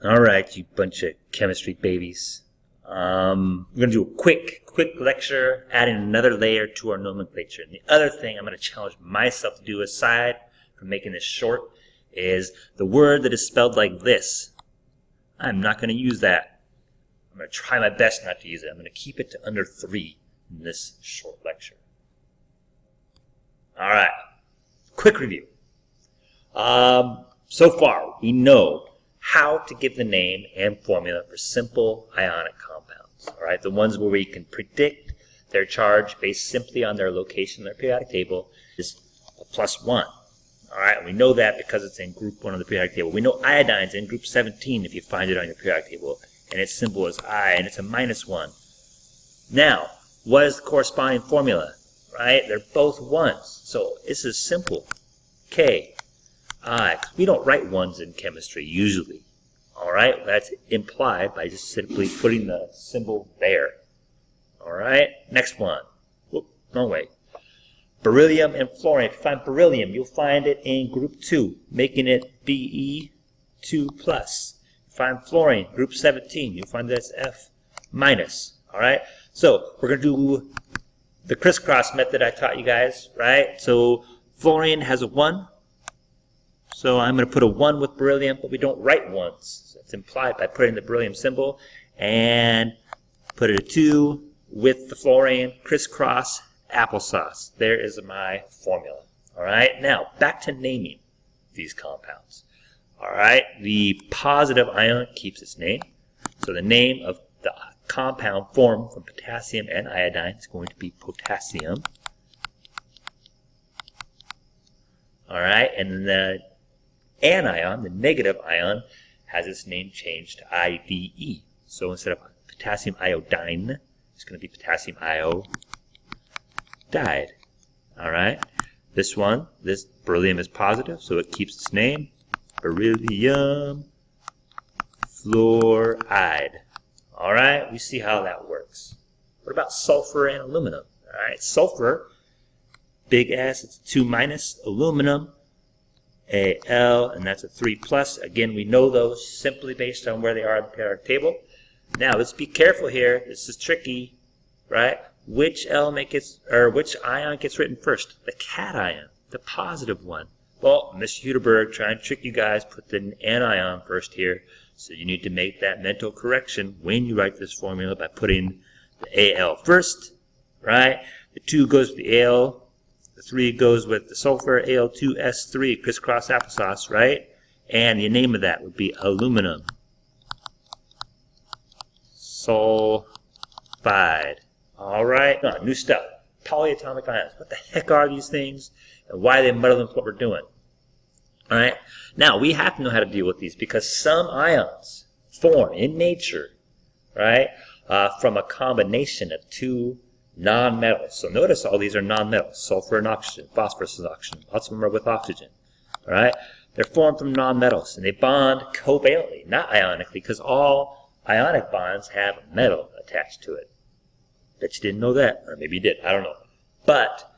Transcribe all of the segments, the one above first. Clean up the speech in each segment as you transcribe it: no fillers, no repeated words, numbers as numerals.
All right, you bunch of chemistry babies. We're going to do a quick lecture, adding another layer to our nomenclature. And the other thing I'm going to challenge myself to do, aside from making this short, is the word that is spelled like this. I'm not going to use that. I'm going to try my best not to use it. I'm going to keep it to under 3 in this short lecture. All right, quick review. So far, we know how to give the name and formula for simple ionic compounds. All right, the ones where we can predict their charge based simply on their location in their periodic table is a +1. All right, and we know that because it's in group 1 of the periodic table. We know iodine's in group 17 if you find it on your periodic table, and its symbol is I, and it's a -1. Now, what is the corresponding formula? Right, they're both 1s, so this is simple. K, I. We don't write 1s in chemistry usually. All right, that's implied by just simply putting the symbol there. All right, next one. Whoop, wrong way. Beryllium and fluorine. If you find beryllium, you'll find it in group 2, making it Be2+. If you find fluorine, group 17, you'll find that's F-. All right, so we're going to do the crisscross method I taught you guys, right? So fluorine has a 1. So I'm going to put a 1 with beryllium, but we don't write 1s. So it's implied by putting the beryllium symbol, and put a 2 with the fluorine, crisscross, applesauce. There is my formula. All right, now back to naming these compounds. All right, the positive ion keeps its name. So the name of the compound formed from potassium and iodine is going to be potassium. All right, and the anion, the negative ion, has its name changed to IDE. So instead of potassium iodine, it's going to be potassium iodide. All right, this beryllium is positive, so it keeps its name, beryllium fluoride. All right, we see how that works. What about sulfur and aluminum? All right, sulfur, big S, it's a 2-, aluminum, Al, and that's a 3+. Again, we know those simply based on where they are in the periodic table. Now, let's be careful here. This is tricky, right? Which element gets, or which ion gets written first? The cation, the positive one. Well, Mr. Huderberg trying to trick you guys, put the anion first here. So you need to make that mental correction when you write this formula by putting the Al first, right? The 2 goes with the Al. The 3 goes with the sulfur, Al2S3, crisscross applesauce, right? And the name of that would be aluminum sulfide. All right, new stuff. Polyatomic ions. What the heck are these things, and why they muddle into what we're doing? All right. Now we have to know how to deal with these because some ions form in nature, right, from a combination of 2 non-metals. So notice all these are non-metals: sulfur and oxygen, phosphorus and oxygen. Lots of them are with oxygen. All right. They're formed from non-metals, and they bond covalently, not ionically, because all ionic bonds have a metal attached to it. Bet you didn't know that, or maybe you did. I don't know. But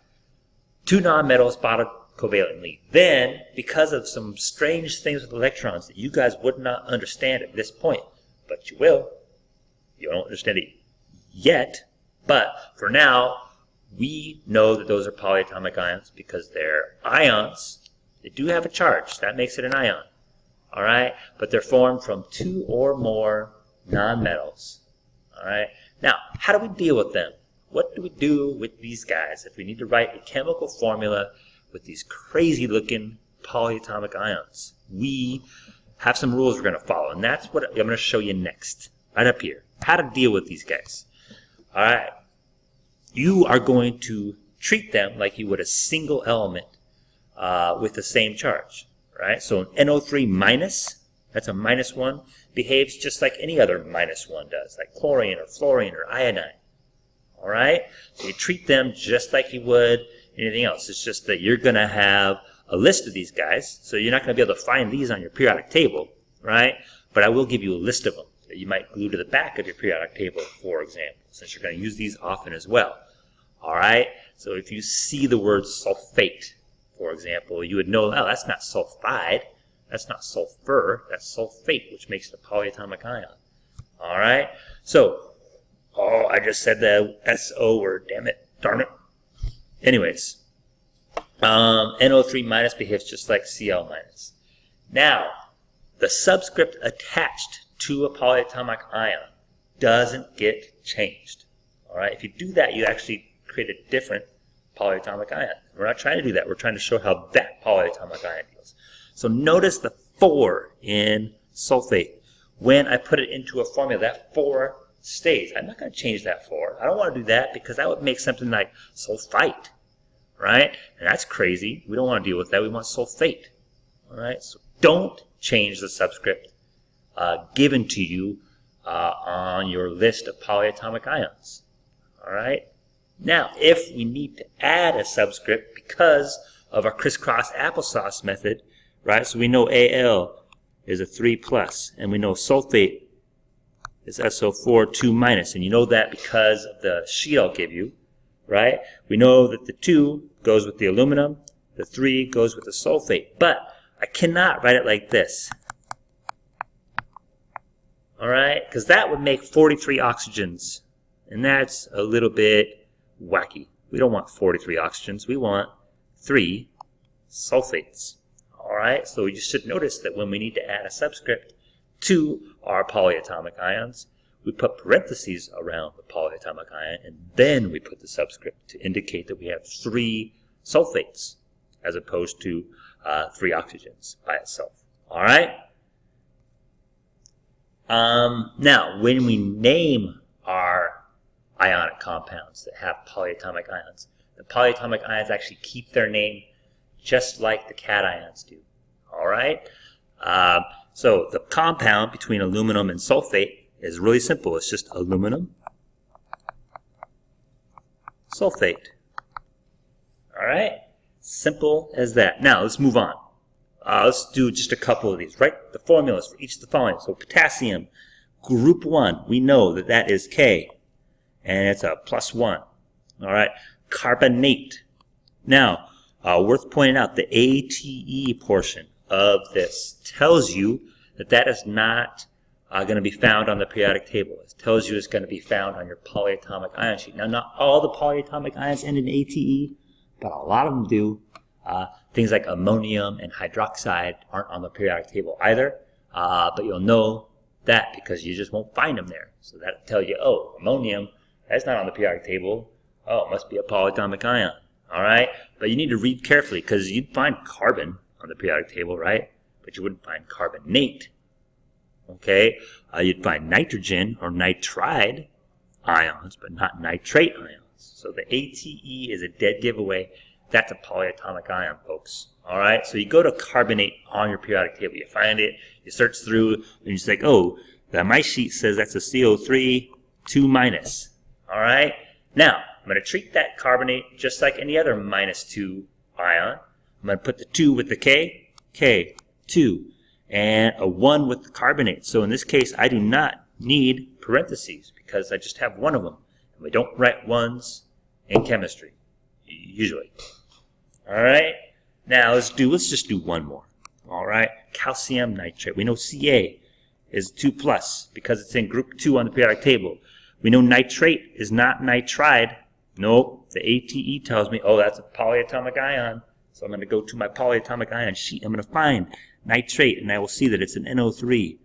2 non-metals bond covalently. Then, because of some strange things with electrons that you guys would not understand at this point, but you will. You don't understand it yet, but for now, we know that those are polyatomic ions because they're ions. They do have a charge. That makes it an ion. All right? But they're formed from 2 or more nonmetals. All right? Now, how do we deal with them? What do we do with these guys if we need to write a chemical formula with these crazy-looking polyatomic ions? We have some rules we're going to follow, and that's what I'm going to show you next, right up here. How to deal with these guys. All right. You are going to treat them like you would a single element with the same charge, right? So an NO3-, that's a -1, behaves just like any other -1 does, like chlorine or fluorine or iodine. All right? So you treat them just like you would anything else. It's just that you're going to have a list of these guys, so you're not going to be able to find these on your periodic table, right? But I will give you a list of them that you might glue to the back of your periodic table, for example, since you're going to use these often as well. All right? So if you see the word sulfate, for example, you would know, oh, that's not sulfide. That's not sulfur, that's sulfate, which makes it a polyatomic ion. All right? So, oh, I just said the SO word, damn it, darn it. Anyways, NO3 minus behaves just like Cl minus. Now, the subscript attached to a polyatomic ion doesn't get changed. All right? If you do that, you actually create a different polyatomic ion. We're not trying to do that. We're trying to show how that polyatomic ion feels. So notice the 4 in sulfate. When I put it into a formula, that 4 stays. I'm not going to change that 4. I don't want to do that because that would make something like sulfite, right? And that's crazy. We don't want to deal with that. We want sulfate. All right? So don't change the subscript given to you on your list of polyatomic ions. All right? Now, if we need to add a subscript because of our crisscross applesauce method, right? So we know Al is a 3+, and we know sulfate is SO4 2-, and you know that because of the sheet I'll give you, right? We know that the 2 goes with the aluminum, the 3 goes with the sulfate, but I cannot write it like this, all right? Because that would make 43 oxygens, and that's a little bit wacky. We don't want 43 oxygens, we want 3 sulfates. All right, so you should notice that when we need to add a subscript to our polyatomic ions, we put parentheses around the polyatomic ion, and then we put the subscript to indicate that we have 3 sulfates as opposed to 3 oxygens by itself. All right? Now, when we name our ionic compounds that have polyatomic ions, the polyatomic ions actually keep their name just like the cations do. All right? So the compound between aluminum and sulfate is really simple. It's just aluminum, sulfate. All right? Simple as that. Now, let's move on. Let's do just a couple of these. Write the formulas for each of the following. So potassium, group 1, we know that that is K, and it's a +1. All right? Carbonate. Now, worth pointing out, the ATE portion of this tells you that that is not going to be found on the periodic table. It tells you it's going to be found on your polyatomic ion sheet. Now, not all the polyatomic ions end in ATE, but a lot of them do. Things like ammonium and hydroxide aren't on the periodic table either, but you'll know that because you just won't find them there. So that'll tell you, oh, ammonium, that's not on the periodic table. Oh, it must be a polyatomic ion. All right? But you need to read carefully because you'd find carbon on the periodic table, right? But you wouldn't find carbonate. Okay? You'd find nitrogen or nitride ions, but not nitrate ions. So the ATE is a dead giveaway. That's a polyatomic ion, folks. All right? So you go to carbonate on your periodic table. You find it. You search through, and you say, oh, my sheet says that's a CO3 2-. All right? Now, I'm going to treat that carbonate just like any other -2 ion. I'm going to put the 2 with the K, K, 2, and a 1 with the carbonate. So in this case, I do not need parentheses because I just have one of them. And we don't write ones in chemistry, usually. All right? Now, let's just do one more. All right? Calcium nitrate. We know Ca is 2+ because it's in group 2 on the periodic table. We know nitrate is not nitride. Nope, the ATE tells me, oh, that's a polyatomic ion. So I'm going to go to my polyatomic ion sheet. I'm going to find nitrate, and I will see that it's an NO3-.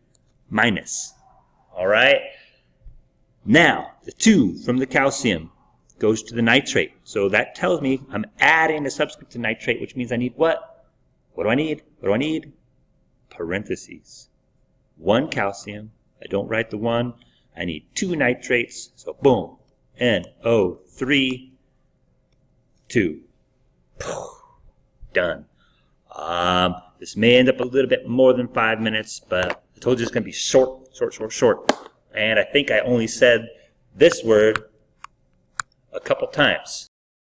All right? Now, the 2 from the calcium goes to the nitrate. So that tells me I'm adding a subscript to nitrate, which means I need what? What do I need? What do I need? Parentheses. 1 calcium. I don't write the 1. I need 2 nitrates. So boom. NO3, 2. Done. This may end up a little bit more than 5 minutes, but I told you it's going to be short. And I think I only said this word a couple times.